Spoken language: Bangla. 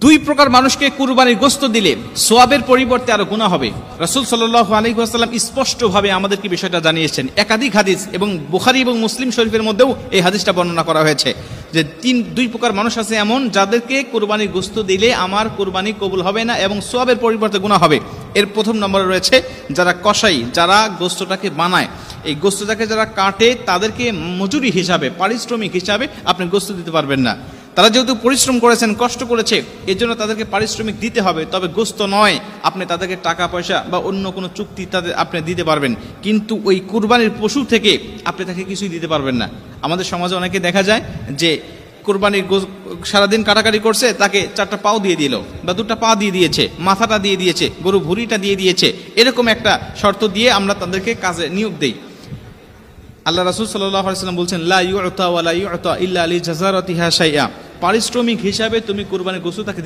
দুই প্রকার মানুষকে কুরবানির গোশত দিলে সোয়াবের পরিবর্তে আরো গুনাহ হবে। রাসূল সাল্লাল্লাহু আলাইহি ওয়াসাল্লাম স্পষ্টভাবে আমাদেরকে বিষয়টা জানিয়েছেন। একাধিক হাদিস এবং বুখারী এবং মুসলিম শরীফের মধ্যেও এই হাদিসটা বর্ণনা করা হয়েছে যে দুই প্রকার মানুষ আছে এমন, যাদেরকে কুরবানির গোশত দিলে আমার কুরবানি কবুল হবে না এবং সোয়াবের পরিবর্তে গুনাহ হবে। এর প্রথম নম্বরে রয়েছে যারা কসাই, যারা গোশতটাকে বানায়, এই গোশতটাকে যারা কাটে, তাদেরকে মজুরি হিসাবে, পারিশ্রমিক হিসাবে আপনি গোশত দিতে পারবেন না। তারা যেহেতু পরিশ্রম করেছেন, কষ্ট করেছে, এর জন্য তাদেরকে পারিশ্রমিক দিতে হবে, তবে গোশত নয়। আপনি তাদেরকে টাকা পয়সা বা অন্য কোনো চুক্তি তাদের আপনি দিতে পারবেন, কিন্তু ওই কুরবানির পশু থেকে আপনি তাকে কিছুই দিতে পারবেন না। আমাদের সমাজে অনেকে দেখা যায় যে কুরবানির সারাদিন কাটাকাটি করছে, তাকে 4টা পাও দিয়ে দিল বা 2টা পা দিয়ে দিয়েছে, মাথাটা দিয়ে দিয়েছে, গরু ভুঁড়িটা দিয়ে দিয়েছে, এরকম একটা শর্ত দিয়ে আমরা তাদেরকে কাজে নিয়োগ দেই। আল্লাহ রাসূল সাল্লাল্লাহু আলাইহি ওয়াসাল্লাম বলছেন, লা ইউতা ওয়া লা ইউতা ইল্লা লিজাযারাতিহা শাইআ, পারিশ্রমিক হিসাবে তুমি কুরবানির গোশত তাকে